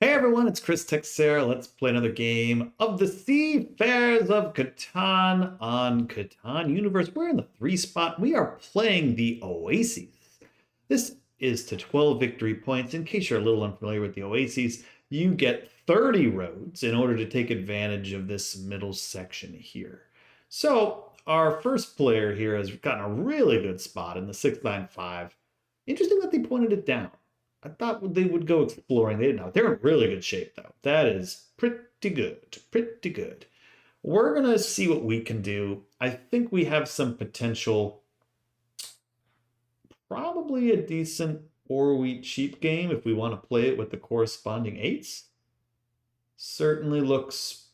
Hey everyone, it's Chris Texera. Let's play another game of the Seafarers of Catan on Catan Universe. We're in the 3 spot. We are playing the Oases. This is to 12 victory points. In case you're a little unfamiliar with the Oases, you get 30 roads in order to take advantage of this middle section here. So our first player here has gotten a really good spot in the 695. Interesting that they pointed it down. I thought they would go exploring. They did not. They're in really good shape, though. That is pretty good. Pretty good. We're going to see what we can do. I think we have some potential. Probably a decent or wheat sheep game if we want to play it with the corresponding eights. Certainly looks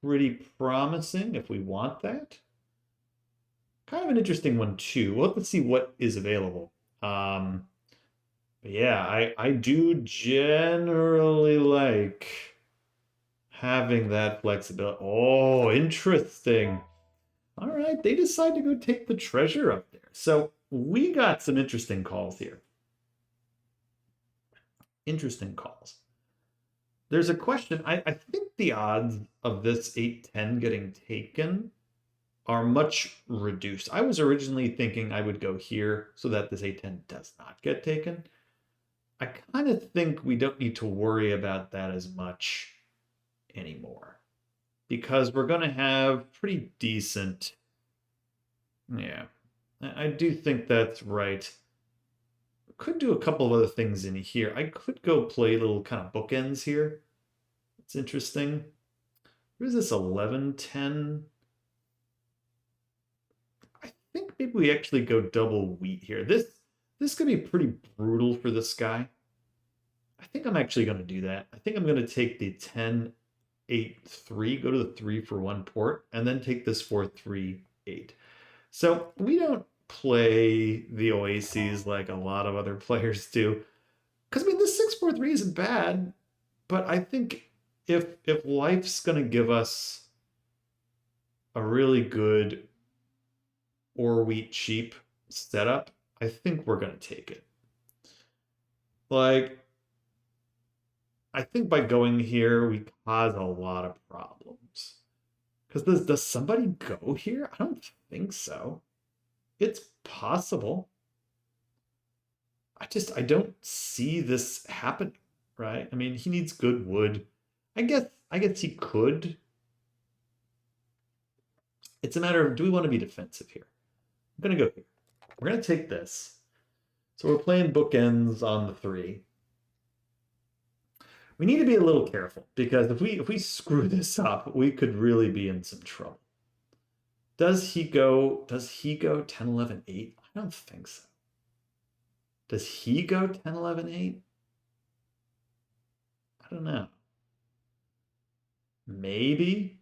pretty promising if we want that. Kind of an interesting one, too. We'll have to see what is available. But yeah, I do generally like having that flexibility. Oh, interesting. All right, they decide to go take the treasure up there. So we got some interesting calls here. Interesting calls. There's a question. I think the odds of this 8-10 getting taken are much reduced. I was originally thinking I would go here so that this 8-10 does not get taken. I kind of think we don't need to worry about that as much anymore because we're going to have pretty decent. Yeah, I do think that's right. Could do a couple of other things in here. I could go play little kind of bookends here. It's interesting. What is this 11-10? I think maybe we actually go double wheat here. This could be pretty brutal for this guy. I think I'm actually going to do that. I think I'm going to take the 10-8-3, go to the 3 for 1 port, and then take this 4-3-8. So we don't play the Oases like a lot of other players do. Because, I mean, this 6-4-3 isn't bad, but I think if life's going to give us a really good or wheat sheep setup, I think we're going to take it. Like, I think by going here, we cause a lot of problems. Because does somebody go here? I don't think so. It's possible. I don't see this happen, right? I mean, he needs good wood. I guess he could. It's a matter of, do we want to be defensive here? I'm going to go here. We're going to take this. So we're playing bookends on the 3. We need to be a little careful because if we screw this up, we could really be in some trouble. Does he go 10, 11, 8? I don't think so. Does he go 10, 11, 8? I don't know. Maybe.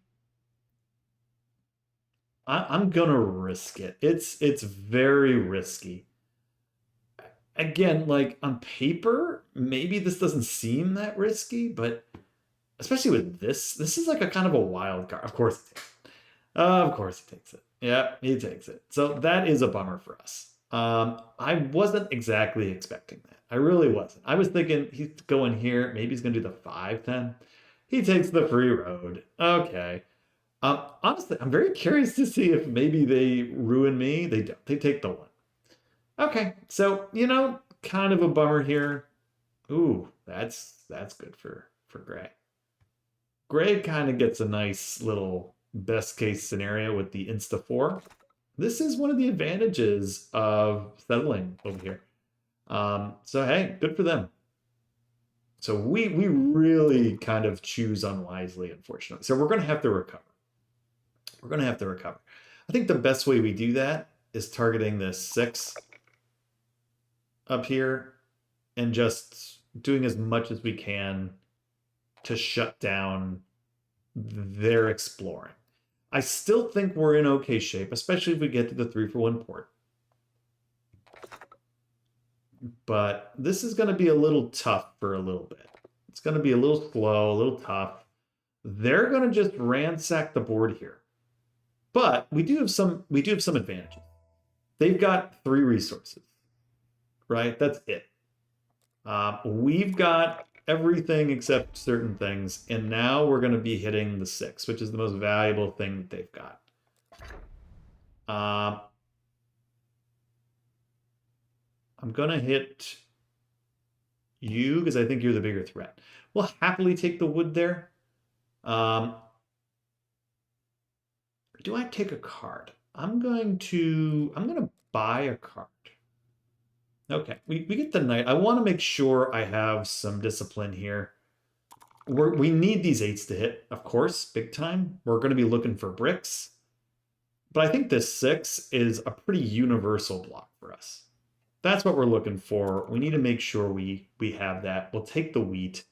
I'm gonna risk it. It's very risky. Again, like on paper, maybe this doesn't seem that risky, but especially with this is like a kind of a wild card. Of course he takes it. Yeah, he takes it. So that is a bummer for us. I wasn't exactly expecting that. I really wasn't. I was thinking he's going here. Maybe he's going to do the 5-10. He takes the free road. Okay. Honestly, I'm very curious to see if maybe they ruin me. They don't. They take the 1. Okay, so, kind of a bummer here. Ooh, that's good for Gray. Gray kind of gets a nice little best case scenario with the Insta 4. This is one of the advantages of settling over here. So hey, good for them. So we really kind of choose unwisely, unfortunately. So we're going to have to recover. I think the best way we do that is targeting this 6 up here and just doing as much as we can to shut down their exploring. I still think we're in okay shape, especially if we get to the 3 for 1 port. But this is going to be a little tough for a little bit. It's going to be a little slow, a little tough. They're going to just ransack the board here. But we do have some advantages. They've got 3 resources. Right? That's it. We've got everything except certain things. And now we're going to be hitting the 6, which is the most valuable thing that they've got. I'm going to hit you because I think you're the bigger threat. We'll happily take the wood there. Do I take a card? I'm going to buy a card. Okay, we get the knight. I want to make sure I have some discipline here. We need these 8s to hit, of course, big time. We're going to be looking for bricks. But I think this 6 is a pretty universal block for us. That's what we're looking for. We need to make sure we have that. We'll take the wheat.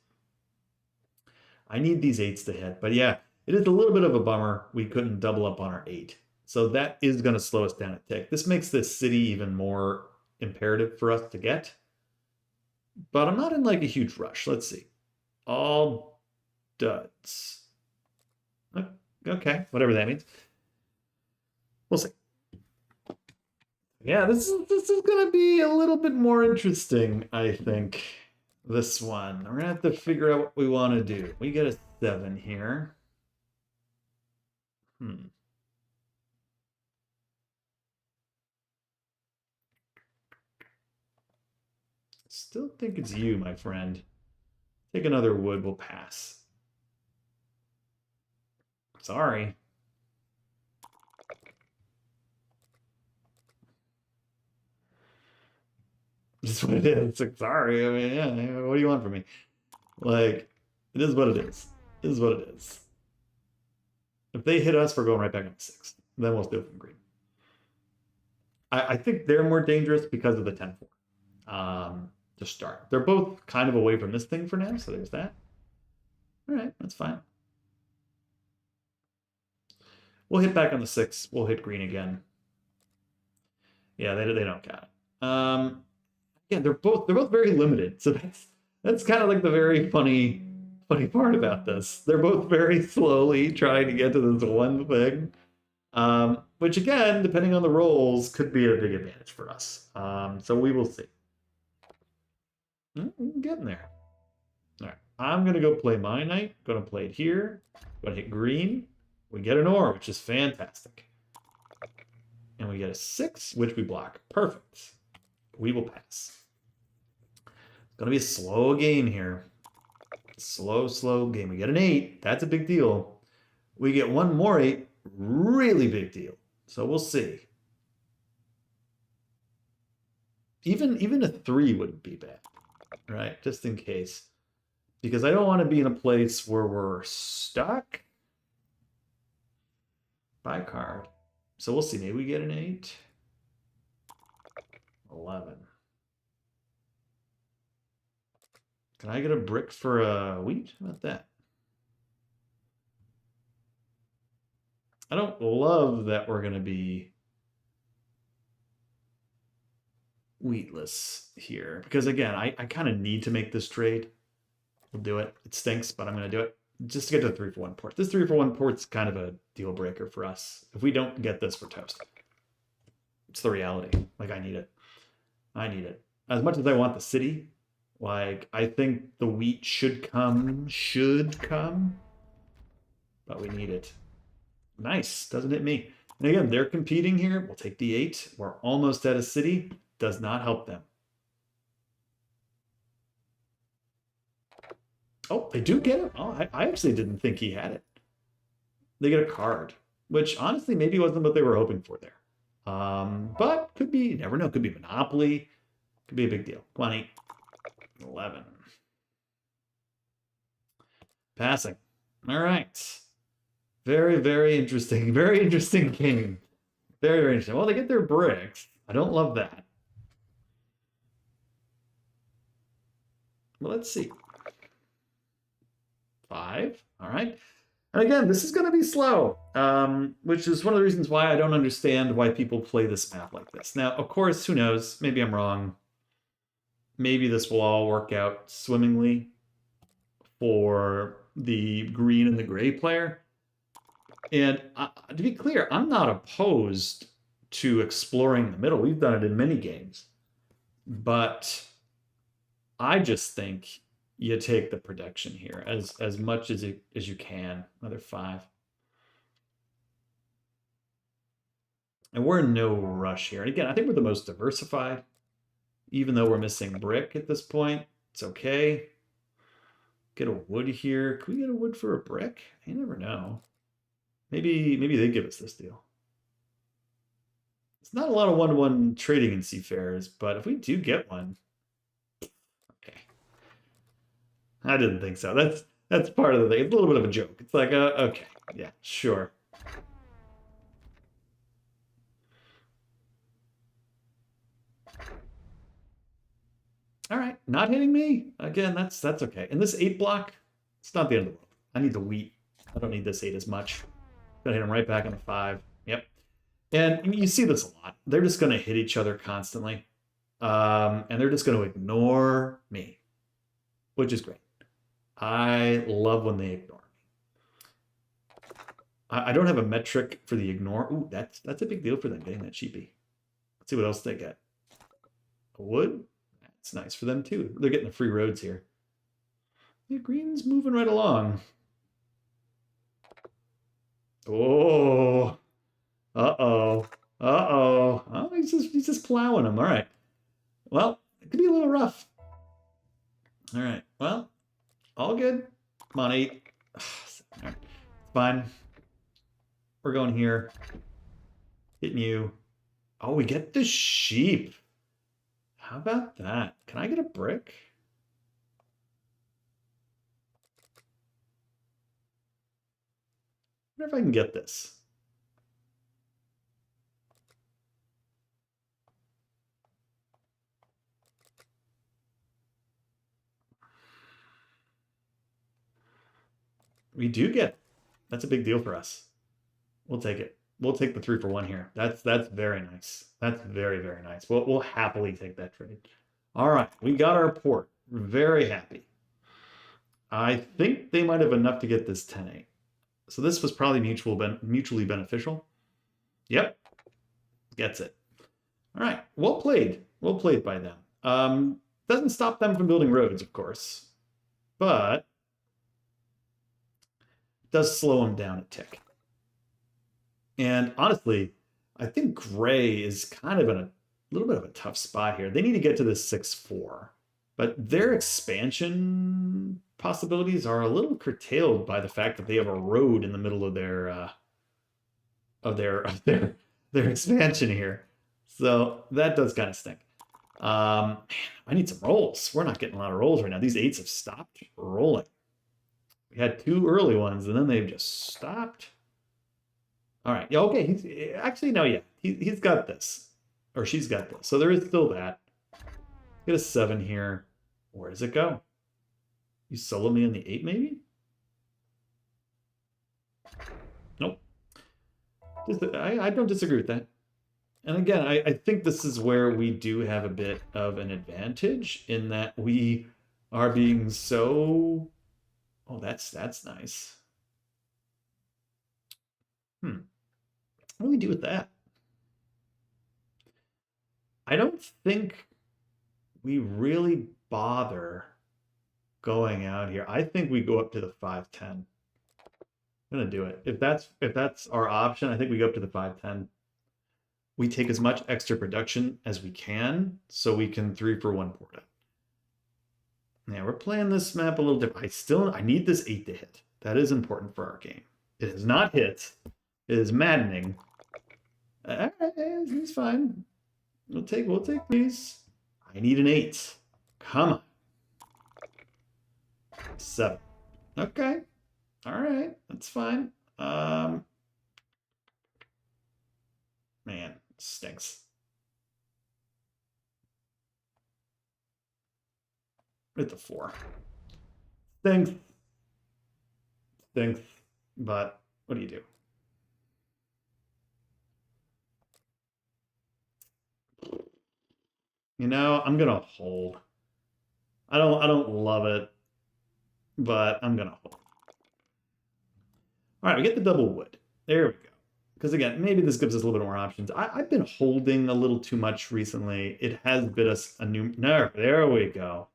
I need these 8s to hit. But yeah, it is a little bit of a bummer we couldn't double up on our 8. So that is going to slow us down a tick. This makes this city even more imperative for us to get. But I'm not in like a huge rush. Let's see. All duds. Okay, whatever that means. We'll see. Yeah, this is gonna be a little bit more interesting, I think. This one. We're gonna have to figure out what we want to do. We get a 7 here. Still think it's you, my friend. Take another wood, we'll pass. Sorry. Just what it is. It's like, sorry. I mean, yeah, what do you want from me? Like, it is what it is. It is what it is. If they hit us, we're going right back on the 6. Then we'll steal from green. I think they're more dangerous because of the 10-4. To start. They're both kind of away from this thing for now, so there's that. All right, that's fine. We'll hit back on the 6. We'll hit green again. Yeah, they don't got it. Yeah, they're both very limited. So that's kind of like the very funny part about this. They're both very slowly trying to get to this one thing. Which again, depending on the rolls, could be a big advantage for us. So we will see. Getting there. All right, I'm gonna go play my knight. Gonna play it here. Gonna hit green. We get an ore, which is fantastic. And we get a 6, which we block. Perfect. We will pass. It's gonna be a slow game here. Slow game. We get an 8. That's a big deal. We get one more 8. Really big deal. So we'll see. Even a 3 wouldn't be bad, right? Just in case. Because I don't want to be in a place where we're stuck. Buy a card. So we'll see. Maybe we get an 8. 11. Can I get a brick for a wheat? How about that? I don't love that we're going to be wheatless here. Because again, I kind of need to make this trade. We'll do it. It stinks, but I'm going to do it. Just to get to the 3-for-1 port. This 3-for-1 port's kind of a deal breaker for us. If we don't get this, we're toast. It's the reality. Like, I need it. I need it. As much as I want the city, like, I think the wheat should come. But we need it. Nice. Doesn't hit me. And again, they're competing here. We'll take the 8. We're almost at a city. Does not help them. Oh, they do get it. Oh, I actually didn't think he had it. They get a card, which honestly maybe wasn't what they were hoping for there. But could be, you never know. Could be Monopoly. Could be a big deal. 20. 11. Passing. All right. Very, very interesting. Very interesting game. Very, very interesting. Well, they get their bricks. I don't love that. Well, let's see. 5. All right. And again, this is going to be slow, which is one of the reasons why I don't understand why people play this map like this. Now, of course, who knows? Maybe I'm wrong. Maybe this will all work out swimmingly for the green and the gray player. And to be clear, I'm not opposed to exploring the middle. We've done it in many games. But I just think you take the protection here as much as you can. Another 5. And we're in no rush here. And again, I think we're the most diversified. Even though we're missing brick at this point, it's okay. Get a wood here. Can we get a wood for a brick? You never know. Maybe they give us this deal. It's not a lot of one-to-one trading in Seafarers, but if we do get one, okay. I didn't think so. That's part of the thing. It's a little bit of a joke. It's like, okay, yeah, sure. All right, not hitting me. Again, that's okay. And this 8 block, it's not the end of the world. I need the wheat. I don't need this 8 as much. Gonna hit him right back on the 5. Yep. And you see this a lot. They're just gonna hit each other constantly. And they're just gonna ignore me, which is great. I love when they ignore me. I don't have a metric for the ignore. Ooh, that's a big deal for them getting that sheepy. Let's see what else they get. A wood? That's nice for them too. They're getting the free roads here. The green's moving right along. Oh. Uh-oh. Uh-oh. Oh, he's just plowing them. All right. Well, it could be a little rough. All right. Well, all good. Come on, 8. All right. Fine. We're going here. Hitting you. Oh, we get the sheep. How about that? Can I get a brick? I wonder if I can get this. We do get. That's a big deal for us. We'll take it. We'll take the 3 for 1 here. That's very nice. That's very, very nice. We'll happily take that trade. All right, we got our port. Very happy. I think they might have enough to get this 10-8. So this was probably mutually beneficial. Yep, gets it. All right, well played. Well played by them. Doesn't stop them from building roads, of course, but does slow them down a tick. And honestly, I think gray is kind of in a little bit of a tough spot here. They need to get to this 6-4, but their expansion possibilities are a little curtailed by the fact that they have a road in the middle of their expansion here. So that does kind of stink. Man, I need some rolls. We're not getting a lot of rolls right now. These 8s have stopped rolling. We had 2 early ones, and then they've just stopped. All right. Yeah. Okay. He's actually no. Yeah. He's got this, or she's got this. So there is still that. Get a 7 here. Where does it go? You solo me on the 8, maybe? Nope. I don't disagree with that. And again, I think this is where we do have a bit of an advantage in that we are being so. Oh, that's nice. What do we do with that? I don't think we really bother going out here. I think we go up to the 5-10. I'm gonna do it. If that's our option, I think we go up to the 5-10. We take as much extra production as we can, so we can 3 for 1 port it. Yeah, we're playing this map a little different. I need this 8 to hit. That is important for our game. It is not hit. It is maddening. All right, he's fine. We'll take these. I need an 8. Come on. 7. Okay. All right, that's fine. Man, stinks. At the 4. Stinks. Stinks. But what do you do? You know, I'm gonna hold. I don't love it, but I'm gonna hold. All right, we get the double wood. There we go. Because again, maybe this gives us a little bit more options. I've been holding a little too much recently. It has bit us a new nerve. There we go.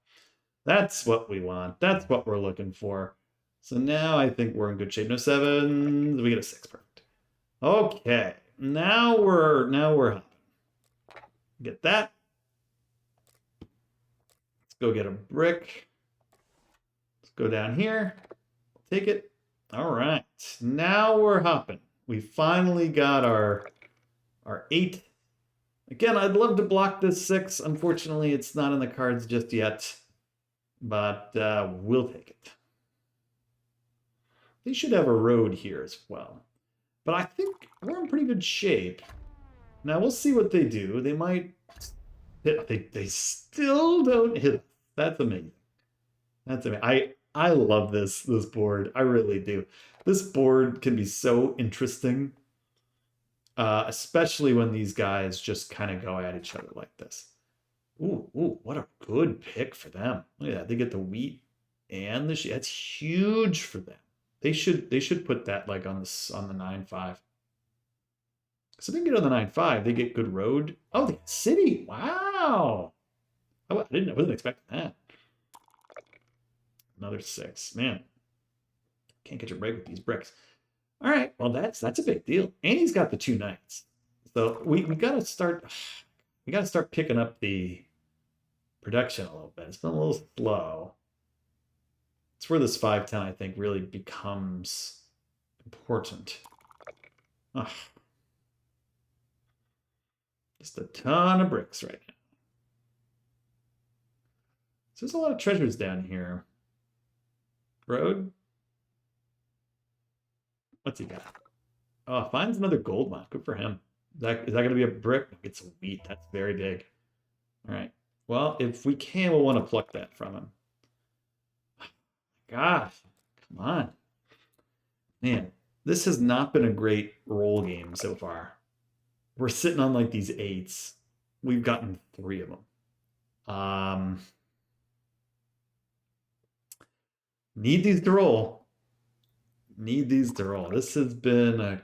That's what we want. That's what we're looking for. So now I think we're in good shape. No sevens. We get a 6. Perfect. Okay. Now we're hopping. Get that. Let's go get a brick. Let's go down here. Take it. All right. Now we're hopping. We finally got our 8. Again, I'd love to block this 6. Unfortunately, it's not in the cards just yet. But we'll take it. They should have a road here as well. But I think we're in pretty good shape. Now we'll see what they do. They might hit. They still don't hit us. That's amazing. That's amazing. I love this board. I really do. This board can be so interesting, especially when these guys just kind of go at each other like this. Ooh, what a good pick for them. Look at that. They get the wheat and the sheep. That's huge for them. They should put that like on the 9-5. So they can get on the 9-5. They get good road. Oh, they get city. Wow. Oh, I wasn't expecting that. Another 6. Man, can't catch a break with these bricks. All right, well that's a big deal. And he's got the 2 knights. So we gotta start picking up the production a little bit. It's been a little slow. It's where this 5-10, I think, really becomes important. Oh, just a ton of bricks right now. So there's a lot of treasures down here. Road. What's he got? Oh, finds another gold mine. Good for him. Is that going to be a brick? It's a wheat. That's very big. All right. Well, if we can, we'll want to pluck that from him. Gosh, come on. Man, this has not been a great roll game so far. We're sitting on like these 8s. We've gotten 3 of them. Need these to roll. Need these to roll. This has been a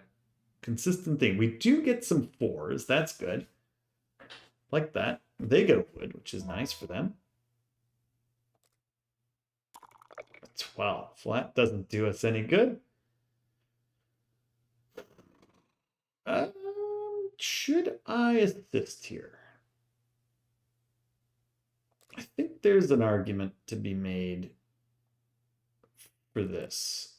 consistent thing. We do get some 4s. That's good. Like that. They get a wood, which is nice for them. 12. Flat doesn't do us any good. Should I assist here? I think there's an argument to be made for this.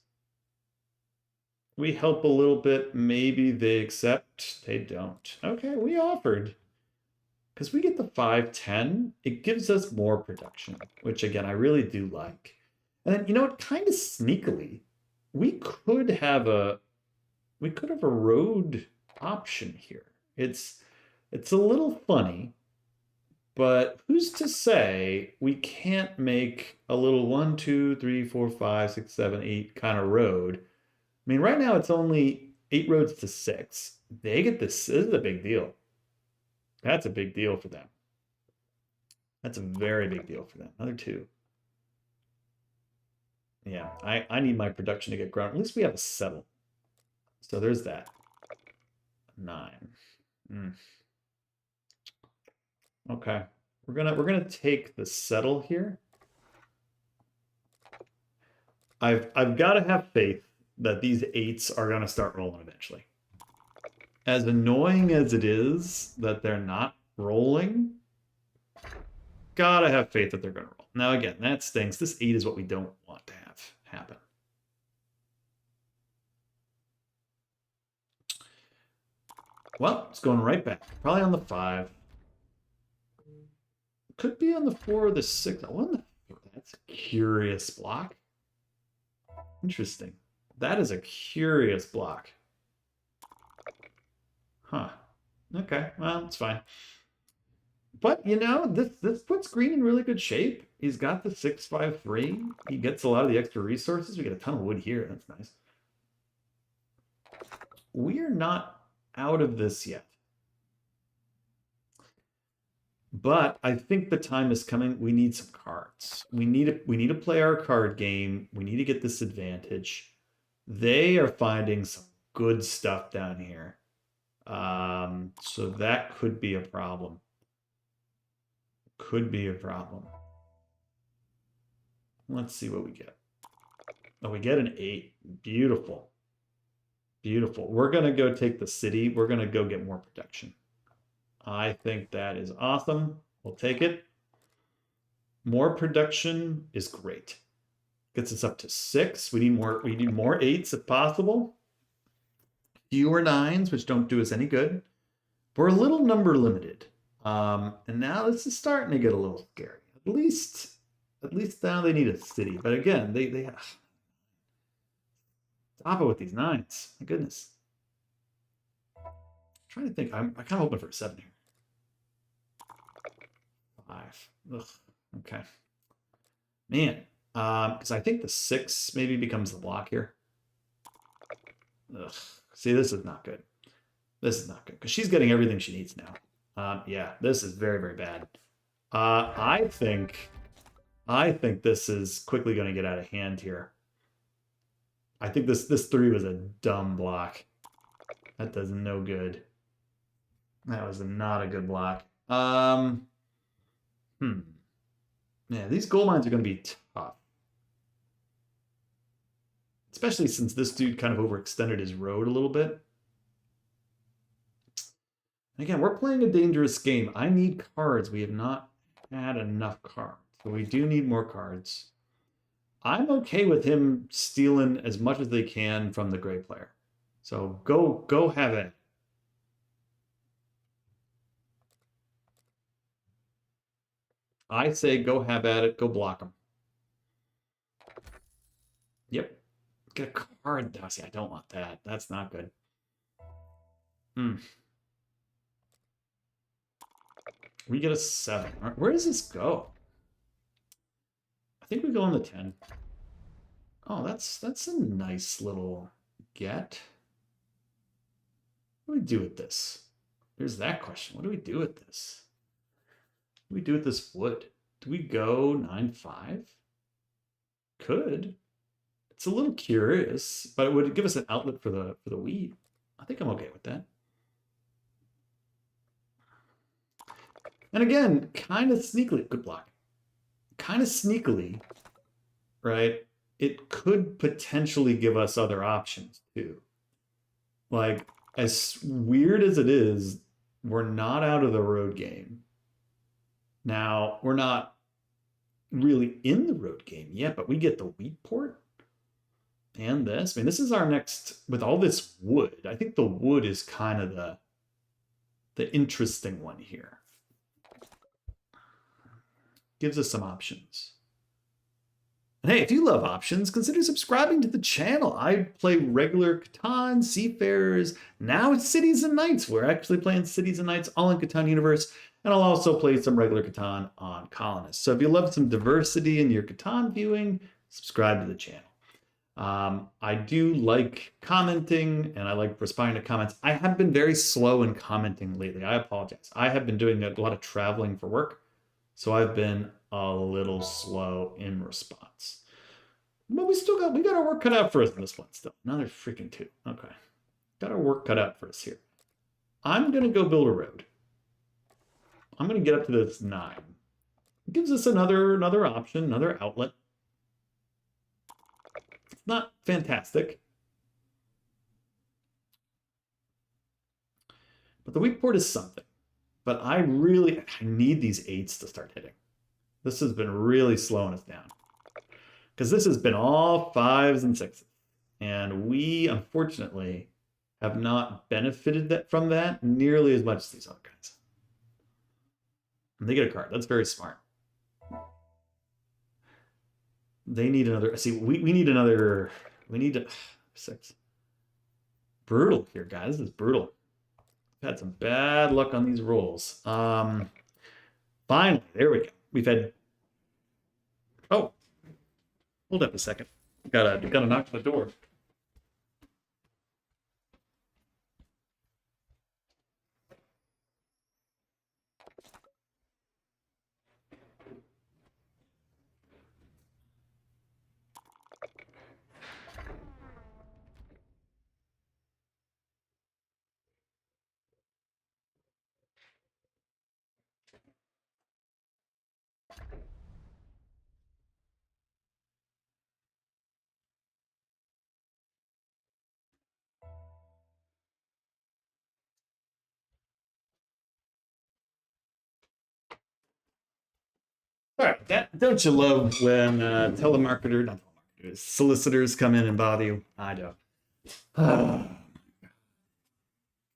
We help a little bit. Maybe they accept. They don't. Okay, we offered. Because we get the 5-10, it gives us more production, which again, I really do like. And then, you know what, kind of sneakily, we could have a road option here. It's a little funny, but who's to say we can't make a little 1, 2, 3, 4, 5, 6, 7, 8 kind of road. I mean, right now it's only 8 roads to 6. They get this. This is a big deal. That's a big deal for them. That's a very big deal for them. Another 2. Yeah, I need my production to get grown. At least we have a settle. So there's that. 9. Okay. We're gonna take the settle here. I've got to have faith that these 8s are gonna start rolling eventually. As annoying as it is that they're not rolling, gotta have faith that they're gonna roll. Now again, that stinks. This 8 is what we don't want to have happen. Well, it's going right back. Probably on the 5. Could be on the 4 or the 6. That's a curious block. Interesting. That is a curious block. Huh. Okay, well, it's fine. But, you know, this puts green in really good shape. He's got the 6-5-3. He gets a lot of the extra resources. We get a ton of wood here. That's nice. We're not out of this yet. But I think the time is coming. We need some cards. We need to play our card game. We need to get this advantage. They are finding some good stuff down here. So that could be a problem. Could be a problem. Let's see what we get. Oh, we get an 8. Beautiful. Beautiful. We're going to go take the city. We're going to go get more production. I think that is awesome. We'll take it. More production is great. Gets us up to 6. We need more 8s if possible. Fewer 9s, which don't do us any good. We're a little number limited. And now this is starting to get a little scary. At least now they need a city. But again, they stop it with these 9s. My goodness. I'm trying to think. I'm kind of hoping for a 7 here. 5. Ugh. Okay. Man. Because I think the 6 maybe becomes the block here. Ugh. See, this is not good. This is not good. Because she's getting everything she needs now. Yeah, this is very, very bad. I think this is quickly going to get out of hand here. I think this 3 was a dumb block. That does no good. That was not a good block. Yeah, these gold mines are going to be tough. Especially since this dude kind of overextended his road a little bit. And again, we're playing a dangerous game. I need cards. We have not had enough cards. So we do need more cards. I'm okay with him stealing as much as they can from the gray player. So go have it. I say go have at it. Go block him. Yep. Get a card though. See, I don't want that. That's not good. We get a 7. Where does this go? I think we go on the 10. Oh, that's a nice little get. What do we do with this? There's that question. What do we do with this? What do we do with this wood? Do we go 9-5? Could. It's a little curious, but it would give us an outlet for the wheat. I think I'm okay with that. And again, kind of sneakily, good block. Kind of sneakily, right? It could potentially give us other options too. Like, as weird as it is, we're not out of the road game. Now, we're not really in the road game yet, but we get the wheat port and this. I mean, this is our next, with all this wood, I think the wood is kind of the interesting one here. Gives us some options. And hey, if you love options, consider subscribing to the channel. I play regular Catan, Seafarers, now it's Cities and Knights. We're actually playing Cities and Knights all in Catan Universe, and I'll also play some regular Catan on Colonists. So if you love some diversity in your Catan viewing, subscribe to the channel. I do like commenting, and I like responding to comments. I have been very slow in commenting lately. I apologize. I have been doing a lot of traveling for work, so I've been a little slow in response. But we got our work cut out for us in this one still. Another freaking 2. Okay. Got our work cut out for us here. I'm gonna go build a road. I'm gonna get up to this 9. It gives us another option, another outlet. It's not fantastic. But the weak port is something. But I need these 8s to start hitting. This has been really slowing us down. Because this has been all 5s and 6s. And we, unfortunately, have not benefited from that nearly as much as these other guys. And they get a card. That's very smart. They need another. See, we need another. We need 6. Brutal here, guys. This is brutal. We've had some bad luck on these rolls. Finally, there we go. We've had. Oh, hold up a second. Gotta knock on the door. All right, don't you love when not telemarketers, solicitors come in and bother you? I don't. God,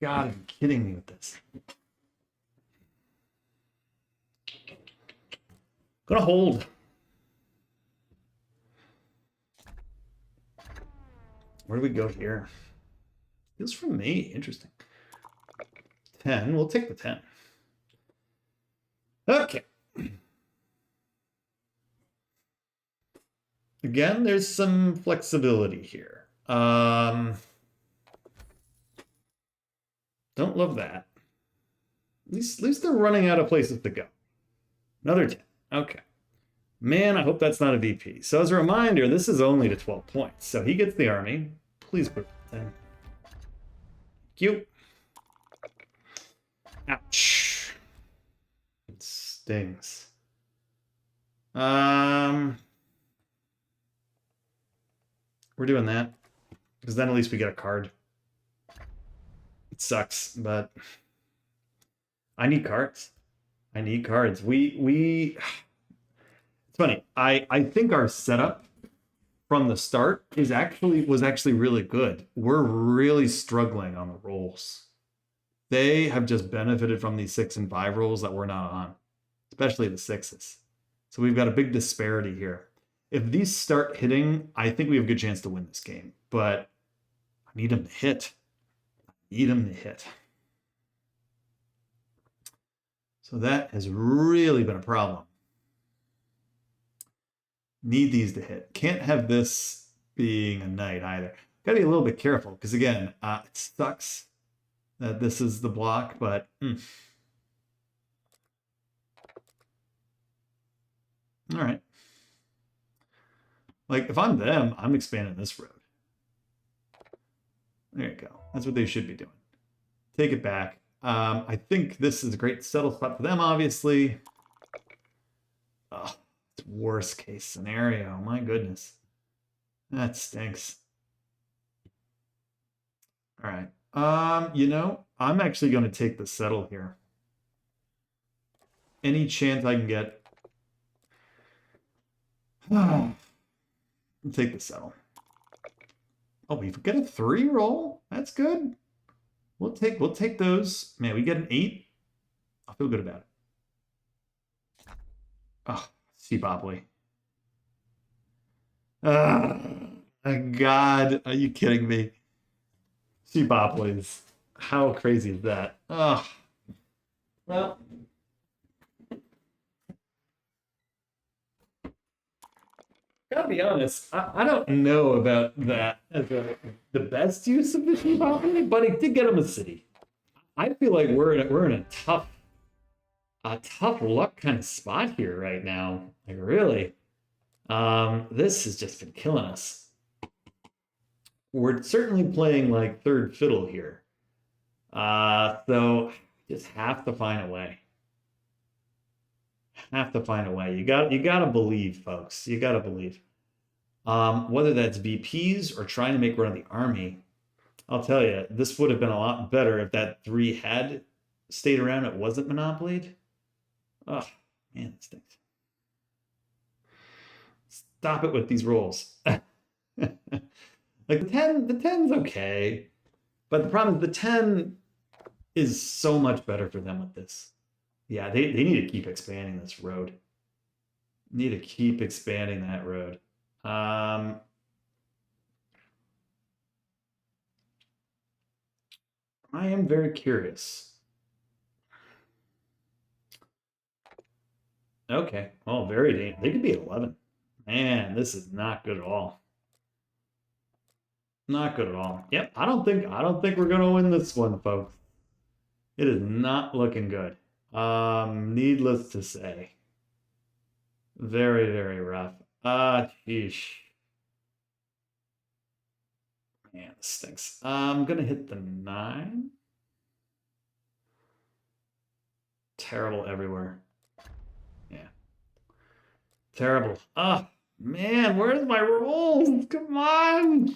I'm kidding me with this. Gonna hold. Where do we go here? Feels from me. Interesting. 10. We'll take the 10. Okay. Again, there's some flexibility here. Don't love that. At least they're running out of places to go. Another 10. Okay. Man, I hope that's not a VP. So as a reminder, this is only to 12 points. So he gets the army. Please put 10. Cute. Ouch. It stings. We're doing that. Because then at least we get a card. It sucks, but I need cards. I need cards. It's funny. I think our setup from the start was actually really good. We're really struggling on the rolls. They have just benefited from these 6 and 5 rolls that we're not on, especially the 6s. So we've got a big disparity here. If these start hitting, I think we have a good chance to win this game, but I need them to hit. So that has really been a problem. Need these to hit. Can't have this being a knight either. Gotta be a little bit careful, because again, it sucks that this is the block, but all right. Like, if I'm them, I'm expanding this road. There you go. That's what they should be doing. Take it back. I think this is a great settle spot for them, obviously. Oh, it's worst case scenario. My goodness. That stinks. All right. I'm actually going to take the settle here. Any chance I can get. I'll take the settle. Oh, we get a 3 roll. That's good. We'll take those. Man, we get an 8. I'll feel good about it. Oh, Seabopley. My God, are you kidding me? Seabopleys. How crazy is that? Oh. Well, gotta be honest, I don't know about that as the best use of the Seabopley, but it did get him a city. I feel like we're in a tough luck kind of spot here right now. Like, really. This has just been killing us. We're certainly playing like third fiddle here. So just have to find a way. Have to find a way. You gotta believe, folks. You gotta believe. Whether that's VPs or trying to make run of the army, I'll tell you, this would have been a lot better if that 3 had stayed around. It wasn't monopolied. Oh, man, that stinks. Stop it with these rolls. Like the 10's okay. But the problem is the 10 is so much better for them with this. Yeah, they need to keep expanding this road. Need to keep expanding that road. I am very curious. Okay. Oh, very dangerous. They could be 11. Man, this is not good at all. Not good at all. Yep, I don't think we're gonna win this one, folks. It is not looking good. Needless to say. Very, very rough. Sheesh. Man, this stinks. I'm gonna hit the 9. Terrible everywhere. Yeah. Terrible. Ah, man, where's my rolls? Come on.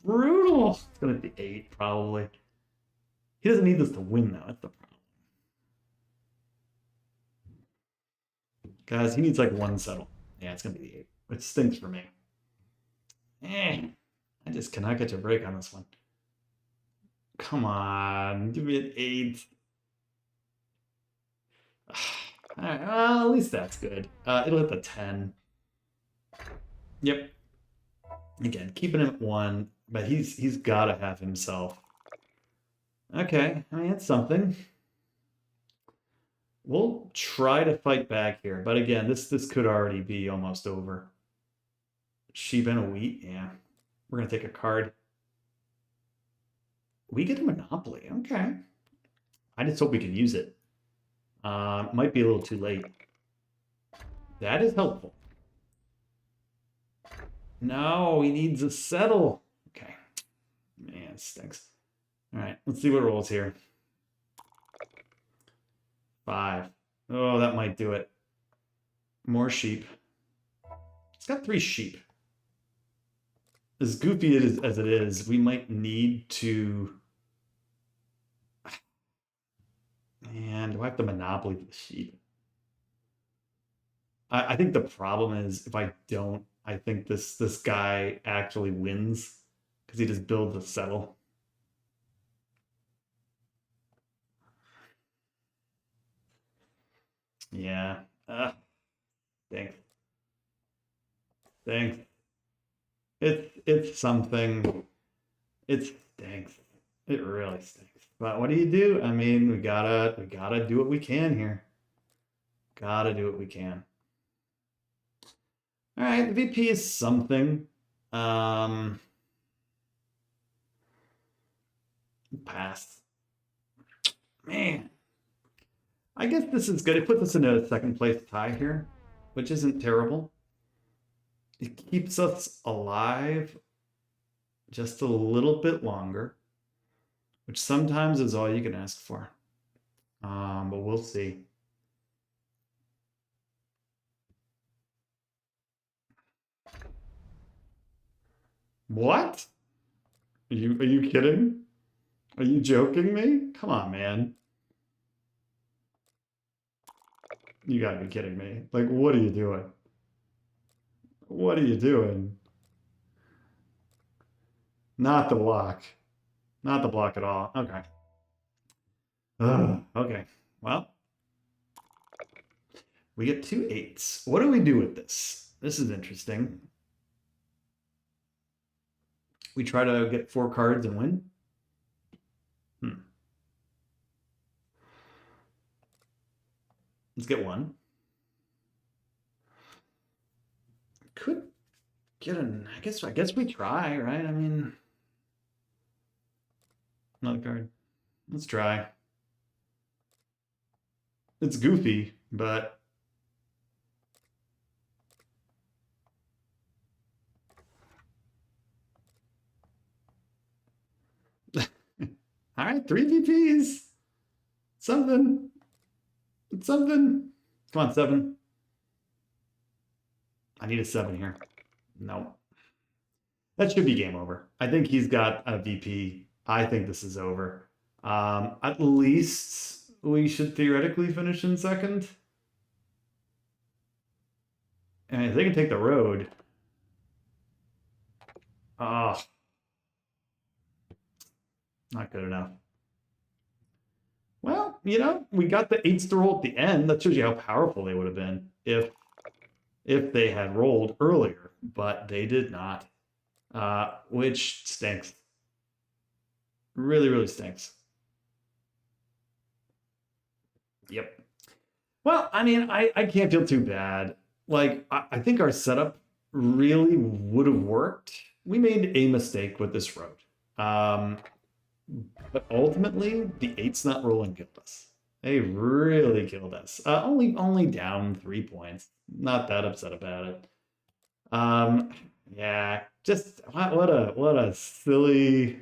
Brutal. It's gonna be 8, probably. He doesn't need this to win, though. That's the problem. Guys, he needs like one settle. Yeah, it's gonna be the 8, which stinks for me. I just cannot get a break on this one. Come on, give me an 8. All right, well, at least that's good. It'll hit the 10. Yep. Again, keeping him at 1, but he's got to have himself. Okay, I mean, it's something. We'll try to fight back here, but again, this could already be almost over. Sheep and a wheat, yeah. We're gonna take a card. We get a monopoly, okay. I just hope we can use it. Might be a little too late. That is helpful. No, he needs a settle. Okay. Man, it stinks. All right, let's see what rolls here. 5. Oh, that might do it. More sheep. It's got 3 sheep. As goofy as it is, we might need to... Man, do I have the monopoly for the sheep? I think the problem is if I don't, I think this guy actually wins because he just builds a settle. Yeah. Thanks. Thanks. It's something. It stinks. It really stinks. But what do you do? I mean, we gotta do what we can here. Gotta do what we can. All right, the VP is something. Pass. Man. I guess this is good. It puts us in a second place tie here, which isn't terrible. It keeps us alive just a little bit longer, which sometimes is all you can ask for. But we'll see. What? Are you kidding? Are you joking me? Come on, man. You gotta be kidding me. Like, what are you doing? What are you doing? Not the block. Not the block at all. Okay. Okay. Well, we get 2 8s. What do we do with this? This is interesting. We try to get 4 cards and win. Let's get 1. Could get an. I guess we try, right? I mean, another card. Let's try. It's goofy, but all right, 3 VPs. Something. It's something. Come on, 7. I need a 7 here. No. That should be game over. I think he's got a VP. I think this is over. At least we should theoretically finish in second. And if they can take the road. Oh. Not good enough. Well, you know, we got the 8s to roll at the end. That shows you how powerful they would have been if they had rolled earlier, but they did not, which stinks. Really, really stinks. Yep. Well, I mean, I can't feel too bad. Like, I think our setup really would have worked. We made a mistake with this road. But ultimately, the 8's not rolling killed us. They really killed us. Only down 3 points. Not that upset about it. Yeah, just what a silly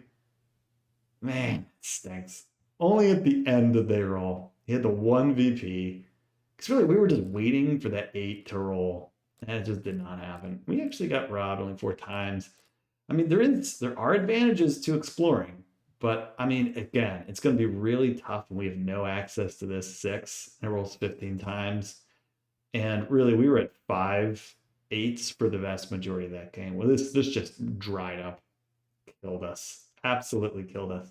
man. It stinks. Only at the end did they roll. He had the 1 VP. Because really, we were just waiting for that 8 to roll, and it just did not happen. We actually got robbed only 4 times. I mean, there are advantages to exploring. But, I mean, again, it's going to be really tough when we have no access to this 6. It rolls 15 times. And really, we were at 5-8s for the vast majority of that game. Well, this just dried up, killed us, absolutely killed us.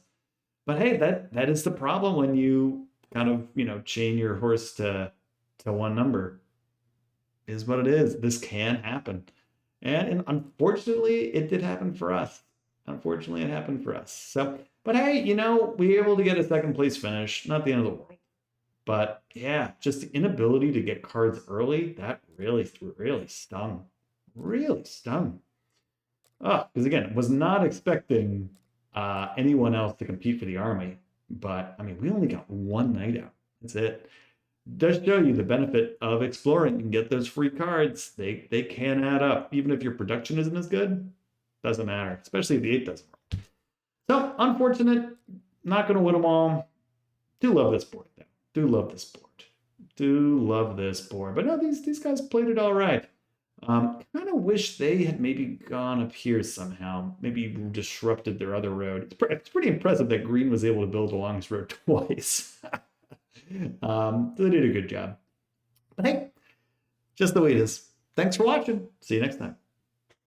But hey, that is the problem when you kind of chain your horse to one number. Is what it is. This can happen, and unfortunately, it did happen for us. Unfortunately, it happened for us. So, but hey, we were able to get a second place finish. Not the end of the world. But yeah, just the inability to get cards early, that really stung. Really stung. Oh, because again, was not expecting anyone else to compete for the army. But I mean, we only got one night out. That's it. Does show you the benefit of exploring and get those free cards. They can add up. Even if your production isn't as good, doesn't matter. Especially if the 8 doesn't work. So unfortunate, not gonna win them all. Do love this board though. Do love this board. Do love this board. But no, these guys played it all right. Kind of wish they had maybe gone up here somehow. Maybe disrupted their other road. It's pretty impressive that Green was able to build along this road twice. They did a good job. But hey, just the way it is. Thanks for watching. See you next time.